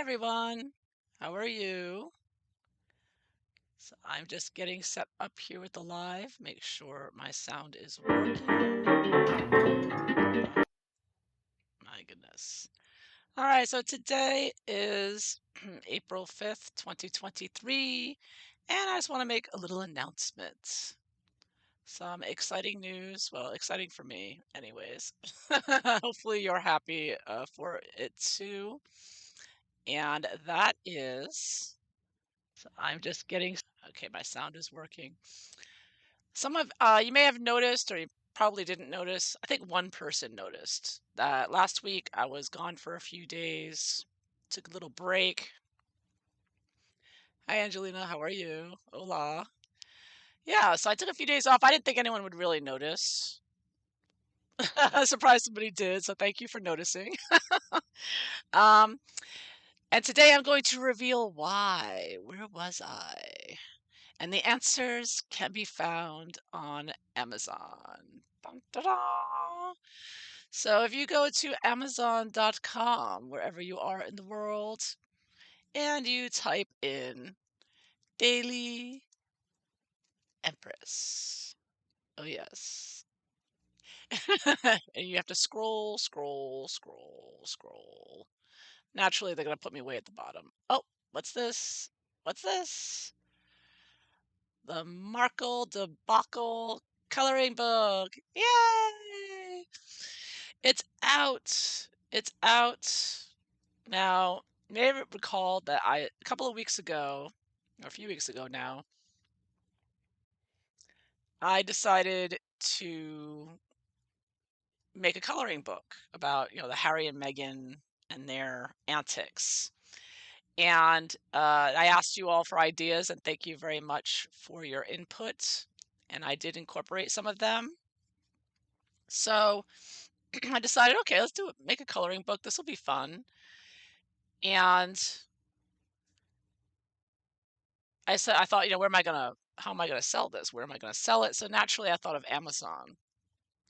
everyone. How are you? So I'm just getting set up here with the live. Make sure my sound is working. My goodness. All right, so today is April 5th, 2023, and I just want to make a little announcement. Some exciting news. Well, exciting for me, anyways. Hopefully, you're happy for it too. And that is, so I'm just getting, okay, my sound is working. Some of you may have noticed, or you probably didn't notice. I think one person noticed that last week I was gone for a few days, took a little break. Hi, Angelina, how are you? Hola. Yeah, so I took a few days off. I didn't think anyone would really notice. I'm surprised somebody did, so thank you for noticing. Um, and today I'm going to reveal why. Where was I? And the answers can be found on Amazon. Dun, da, da. So if you go to Amazon.com, wherever you are in the world, and you type in Daily Empress. Oh, yes. And you have to scroll, scroll, scroll, scroll. Naturally, they're going to put me way at the bottom. Oh, what's this? What's this? The Markle Debacle coloring book. Yay! It's out. It's out. Now, you may recall that a couple of weeks ago, or a few weeks ago now, I decided to make a coloring book about, the Harry and Meghan and their antics. And I asked you all for ideas, and thank you very much for your input. And I did incorporate some of them. So I decided, okay, let's make a coloring book. This will be fun. And I thought, how am I gonna sell this? Where am I gonna sell it? So naturally, I thought of Amazon,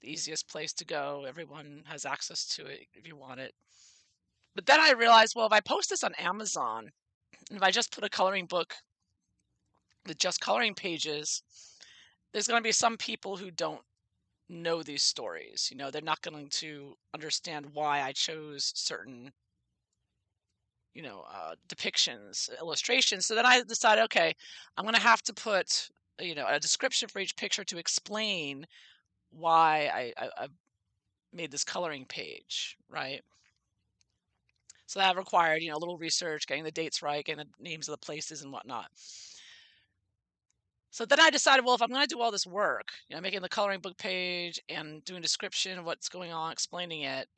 the easiest place to go. Everyone has access to it if you want it. But then I realized, well, if I post this on Amazon, and if I just put a coloring book with just coloring pages, there's going to be some people who don't know these stories. They're not going to understand why I chose certain, depictions, illustrations. So then I decided, okay, I'm going to have to put, a description for each picture to explain why I made this coloring page, right? So that required, a little research, getting the dates right, getting the names of the places and whatnot. So then I decided, well, if I'm going to do all this work, making the coloring book page and doing a description of what's going on, explaining it,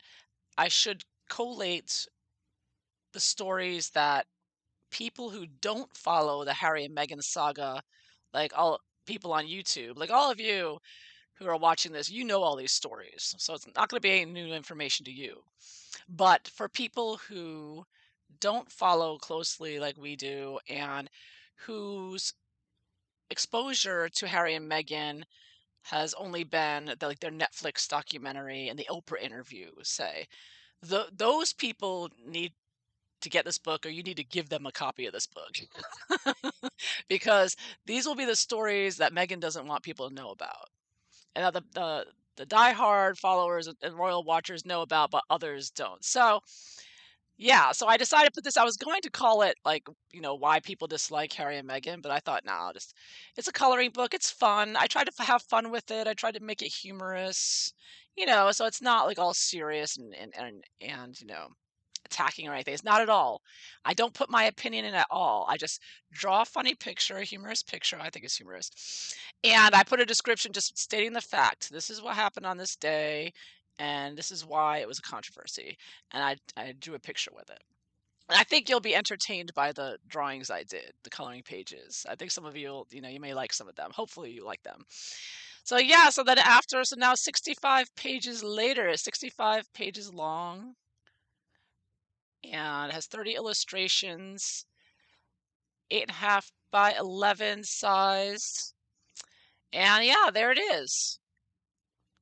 I should collate the stories that people who don't follow the Harry and Meghan saga, like all people on YouTube, like all of you who are watching this, you know all these stories. So it's not going to be any new information to you. But for people who don't follow closely like we do and whose exposure to Harry and Meghan has only been like their Netflix documentary and the Oprah interview, say, those people need to get this book, or you need to give them a copy of this book. Because these will be the stories that Meghan doesn't want people to know about, and that the diehard followers and royal watchers know about, but others don't. So yeah, so I decided to put this. I was going to call it like, why people dislike Harry and Meghan, but I thought, no, just it's a coloring book. It's fun. I tried to have fun with it. I tried to make it humorous, so it's not like all serious and attacking or anything. It's not at all. I don't put my opinion in at all. I just draw a funny picture, a humorous picture. I think it's humorous. And I put a description just stating the fact. This is what happened on this day, and this is why it was a controversy. And I drew a picture with it. And I think you'll be entertained by the drawings I did, the coloring pages. I think some of you, you may like some of them. Hopefully you like them. So yeah, so then so now 65 pages later, it's 65 pages long, and it has 30 illustrations, 8.5 by 11 size. And yeah, there it is.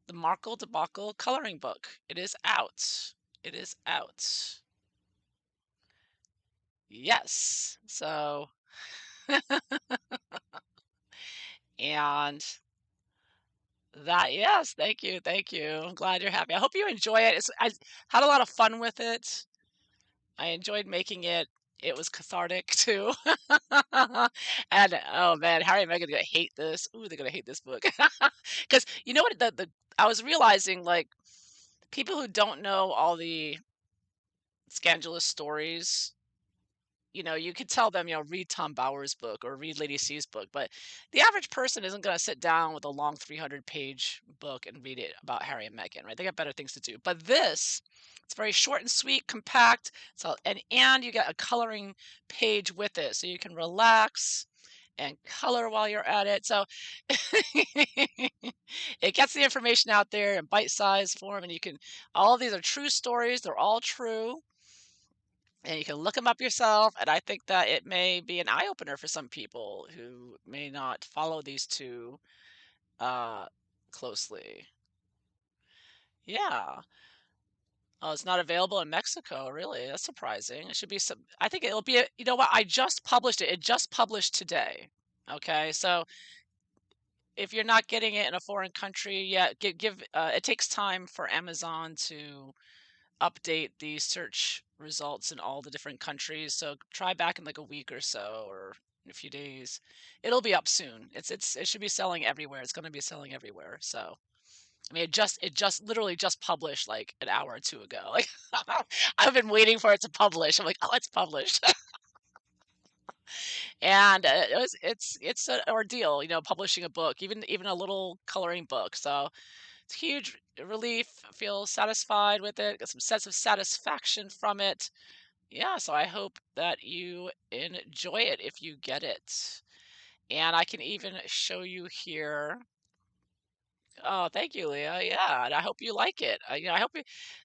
The Markle Debacle coloring book. It is out. It is out. Yes. So, and that, yes, thank you, thank you. I'm glad you're happy. I hope you enjoy it. I had a lot of fun with it. I enjoyed making it. It was cathartic too. And oh man, Harry and Meghan are gonna hate this. Ooh, they're gonna hate this book. Because you know what the I was realizing, like, people who don't know all the scandalous stories, you could tell them, read Tom Bower's book or read Lady C's book, but the average person isn't going to sit down with a long 300-page book and read it about Harry and Meghan, right? They got better things to do. But this, it's very short and sweet, compact. So and you get a coloring page with it, so you can relax and color while you're at it. So it gets the information out there in bite-sized form, and all of these are true stories. They're all true, and you can look them up yourself, and I think that it may be an eye opener for some people who may not follow these two uh, closely. Yeah. Oh, it's not available in Mexico, really? That's surprising. It should be some. I think it'll be. You know what? I just published it. It just published today. Okay, so if you're not getting it in a foreign country, yeah, give. It takes time for Amazon to update the search results in all the different countries. So try back in like a week or so, or in a few days. It'll be up soon. It should be selling everywhere. It's going to be selling everywhere. So I mean, it just literally just published like an hour or two ago. Like I've been waiting for it to publish. I'm like, oh, it's published, and it's an ordeal, publishing a book, even a little coloring book. So it's huge relief. Feel satisfied with it. Get some sense of satisfaction from it. Yeah, so I hope that you enjoy it if you get it. And I can even show you here. Oh, thank you, Leah. Yeah, and I hope you like it. I hope you,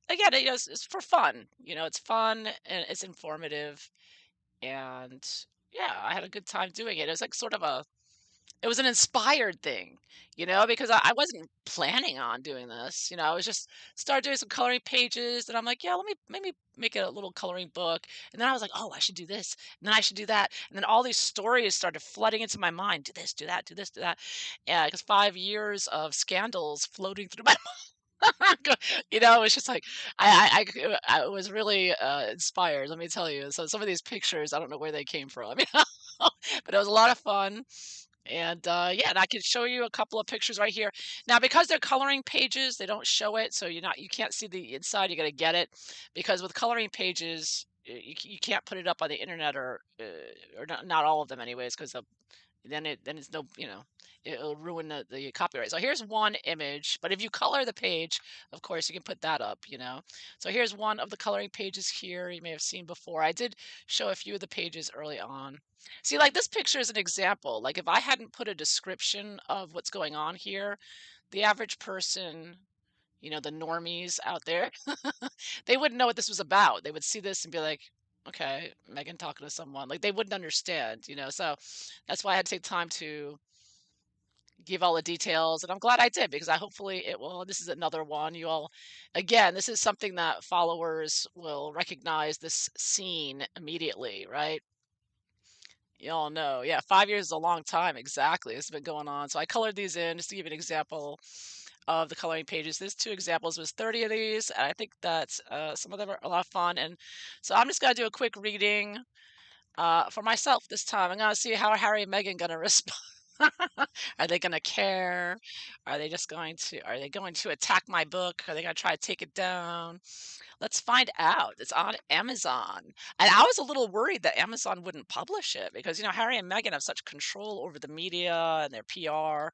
again, it's for fun. It's fun and it's informative. And yeah, I had a good time doing it. It was like sort of it was an inspired thing, because I wasn't planning on doing this. I was just started doing some coloring pages, and I'm like, yeah, let me maybe make it a little coloring book. And then I was like, oh, I should do this, and then I should do that, and then all these stories started flooding into my mind. Do this, do that, do this, do that. Yeah, because 5 years of scandals floating through my it was just like I was really inspired. Let me tell you. So some of these pictures, I don't know where they came from, but it was a lot of fun. And yeah, and I can show you a couple of pictures right here. Now, because they're coloring pages, they don't show it, so you can't see the inside. You got to get it because with coloring pages, you can't put it up on the internet or not all of them anyways, because then it's no, it'll ruin the copyright. So here's one image, but if you color the page, of course, you can put that up. So here's one of the coloring pages here you may have seen before. I did show a few of the pages early on. See, like this picture is an example. Like if I hadn't put a description of what's going on here, the average person, the normies out there, they wouldn't know what this was about. They would see this and be like, okay, Megan talking to someone. Like they wouldn't understand. So that's why I had to take time to give all the details. And I'm glad I did because I hopefully it will. This is another one. Again, this is something that followers will recognize this scene immediately, right? You all know. Yeah, 5 years is a long time. Exactly. It's been going on. So I colored these in just to give you an example of the coloring pages. There's two examples. There's 30 of these. And I think that some of them are a lot of fun. And so I'm just going to do a quick reading for myself this time. I'm going to see how Harry and Meghan going to respond. Are they going to care? Are they going to attack my book? Are they going to try to take it down? Let's find out. It's on Amazon. And I was a little worried that Amazon wouldn't publish it because, Harry and Meghan have such control over the media and their PR.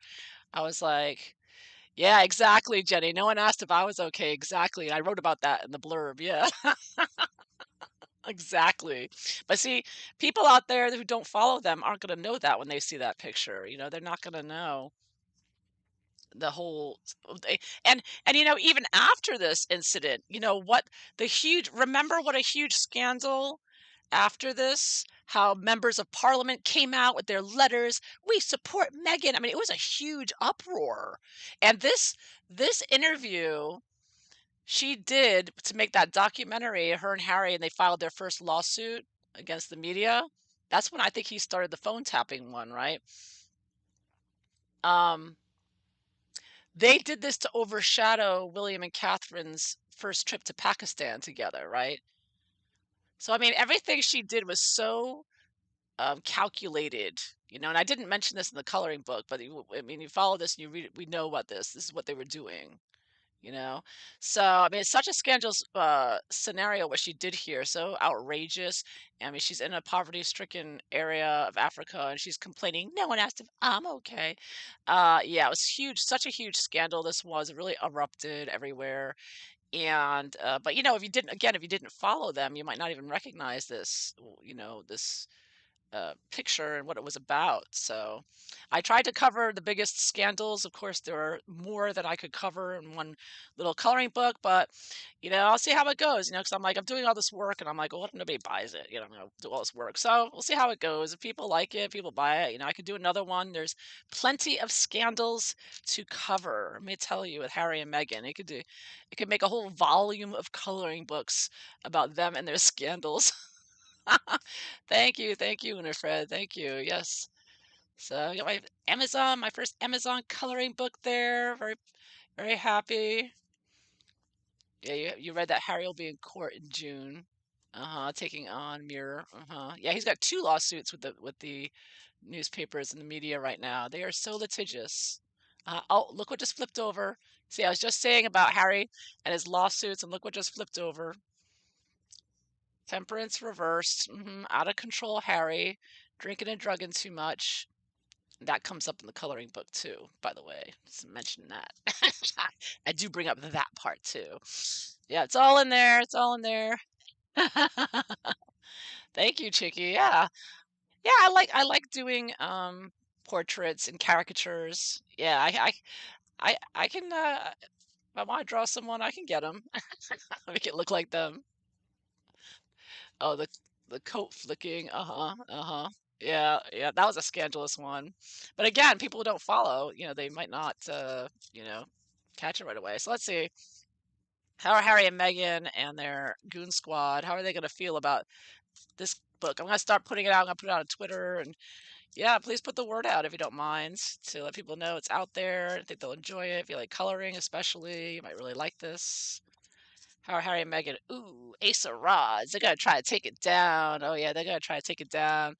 I was like, yeah, exactly, Jenny. No one asked if I was okay. Exactly. I wrote about that in the blurb. Yeah, exactly. But see, people out there who don't follow them aren't going to know that when they see that picture. They're not going to know the whole and even after this incident, what the huge remember what a huge scandal after this, how members of parliament came out with their letters, we support Meghan. I mean, it was a huge uproar. And this interview she did to make that documentary, her and Harry, and they filed their first lawsuit. against the media. That's when I think he started the phone tapping one, right? Um, they did this to overshadow William and Catherine's first trip to Pakistan together, right? So I mean, everything she did was so calculated, and I didn't mention this in the coloring book, but I mean, you follow this and you read it, we know about this. This is what they were doing, you know? So, I mean, it's such a scandalous scenario what she did here, so outrageous. I mean, she's in a poverty-stricken area of Africa and she's complaining, no one asked if I'm okay. Yeah, it was huge, such a huge scandal this was. It really erupted everywhere. And, but if you didn't follow them, you might not even recognize this, this picture and what it was about. So I tried to cover the biggest scandals. Of course, there are more that I could cover in one little coloring book, but I'll see how it goes. Because I'm like, I'm doing all this work, and I'm like, well, what if nobody buys it? I'm gonna do all this work, so we'll see how it goes. If people like it, people buy it. I could do another one. There's plenty of scandals to cover. Let me tell you, with Harry and Meghan, it could make a whole volume of coloring books about them and their scandals. Thank you, Winifred. Thank you. Yes. So I got my first Amazon coloring book there. Very, very happy. Yeah, you read that Harry will be in court in June. Uh-huh, taking on Mirror. Uh-huh. Yeah, he's got two lawsuits with the newspapers and the media right now. They are so litigious. Oh, look what just flipped over. See, I was just saying about Harry and his lawsuits, and look what just flipped over. Temperance reversed. Out of control, Harry. Drinking and drugging too much. That comes up in the coloring book too, by the way. Just mention that. I do bring up that part too. Yeah, it's all in there. It's all in there. Thank you, Chicky. Yeah. Yeah, I like doing portraits and caricatures. Yeah, I can if I want to draw someone, I can get them. Make it look like them. Oh, the coat flicking. Uh-huh. Uh-huh. Yeah, yeah, that was a scandalous one. But again, people who don't follow, they might not catch it right away. So let's see. How are Harry and Meghan and their goon squad? How are they going to feel about this book? I'm going to start putting it out. I'm going to put it out on Twitter, and yeah, please put the word out if you don't mind, to let people know it's out there. I think they'll enjoy it. If you like coloring, especially, you might really like this. How are Harry and Meghan? Ooh, Ace of Rods. They're gonna try to take it down. Oh yeah, they're gonna try to take it down.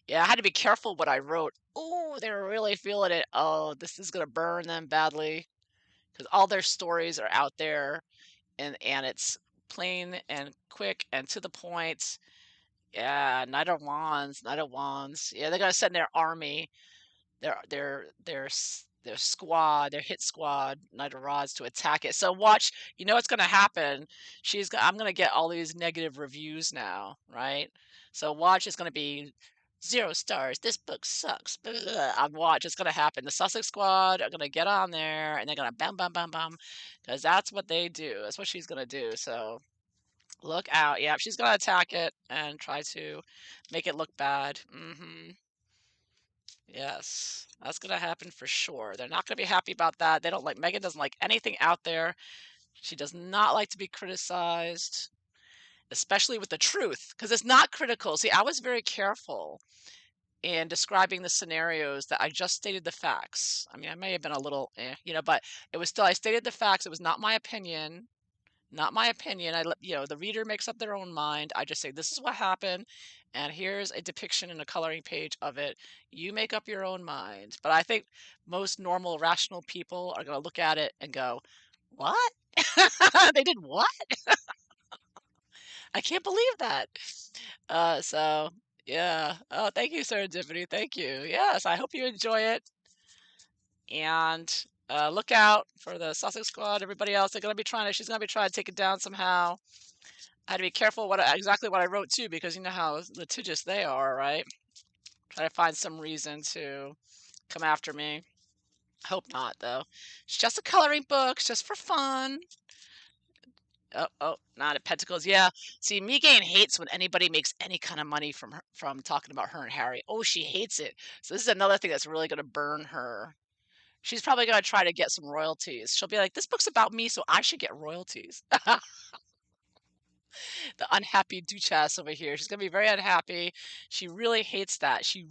Yeah, I had to be careful what I wrote. Ooh, they were really feeling it. Oh, this is gonna burn them badly because all their stories are out there, and it's plain and quick and to the point. Yeah, Knight of Wands, Knight of Wands. Yeah, they're gonna send their army, their squad, their hit squad, Knight of Rods, to attack it. So watch, what's gonna happen. I'm gonna get all these negative reviews now, right? So watch, it's gonna be 0 stars. This book sucks. Blah, blah, blah. Watch, it's gonna happen. The Sussex squad are gonna get on there and they're gonna bam, bam, bam, bam, because that's what they do. That's what she's gonna do. So look out. Yeah, she's gonna attack it and try to make it look bad. Yes, that's gonna happen for sure. They're not gonna be happy about that. They don't like Megan doesn't like anything out there. She does not like to be criticized, especially with the truth, because it's not critical. See, I was very careful in describing the scenarios that I just stated the facts. I mean, I may have been a little, but it was still I stated the facts. It was not my opinion. Not my opinion. I let the reader makes up their own mind. I just say this is what happened, and here's a depiction in a coloring page of it. You make up your own mind. But I think most normal, rational people are going to look at it and go, "What? They did what? I can't believe that." So yeah. Oh, thank you, Serendipity. Thank you. Yes, I hope you enjoy it, and look out for the Sussex Squad. Everybody else, they're going to be trying to. She's going to be trying to take it down somehow. I had to be careful exactly what I wrote too, because you know how litigious they are, right? Try to find some reason to come after me. Hope not, though. It's just a coloring book, it's just for fun. Oh, oh, not at Pentacles. Yeah. See, Megan hates when anybody makes any kind of money from talking about her and Harry. Oh, she hates it. So this is another thing that's really going to burn her. She's probably going to try to get some royalties. She'll be like, "This book's about me, so I should get royalties." unhappy Duchess over here. She's gonna be very unhappy. She really hates that. She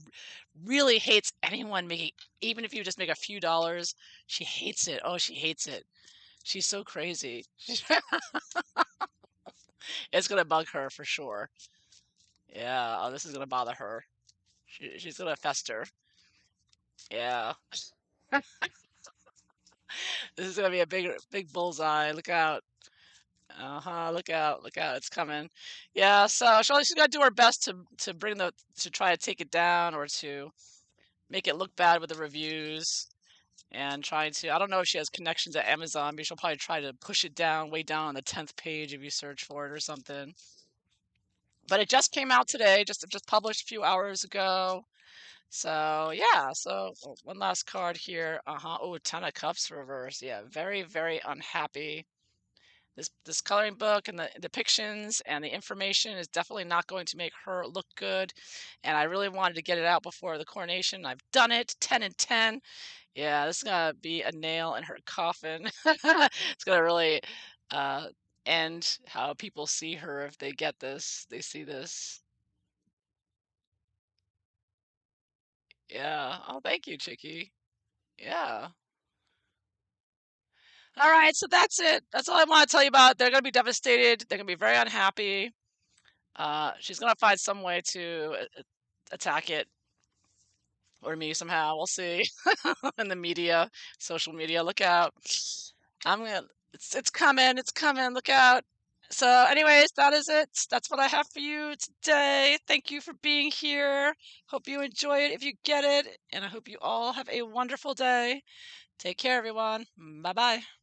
really hates anyone making, even if you just make a few dollars, she hates it. Oh, she hates it. She's so crazy. It's gonna bug her for sure. Yeah. Oh, this is gonna bother her. She's gonna fester. Yeah. This is gonna be a big bullseye. Look out. Uh-huh. Look out. Look out. It's coming. Yeah. So she's gonna do her best to bring to try to take it down or to make it look bad with the reviews and trying to. I don't know if she has connections at Amazon, but she'll probably try to push it down way down on the 10th page if you search for it or something. But it just came out today, just published a few hours ago. So yeah, so one last card here. Uh-huh. Oh, 10 of Cups reverse. Yeah, very, very unhappy. This coloring book and the depictions and the information is definitely not going to make her look good. And I really wanted to get it out before the coronation. I've done it. 10 and 10. Yeah, this is gonna be a nail in her coffin. It's gonna really uh end how people see her if they get this, they see this. Yeah. Oh, thank you, Chicky. Yeah. All right, so that's it. That's all I want to tell you about. They're gonna be devastated. They're gonna be very unhappy. She's gonna find some way to attack it or me somehow. We'll see. In the media, social media, look out. I'm gonna. It's coming. It's coming. Look out. So, anyways, that is it. That's what I have for you today. Thank you for being here. Hope you enjoy it if you get it, and I hope you all have a wonderful day. Take care, everyone. Bye bye.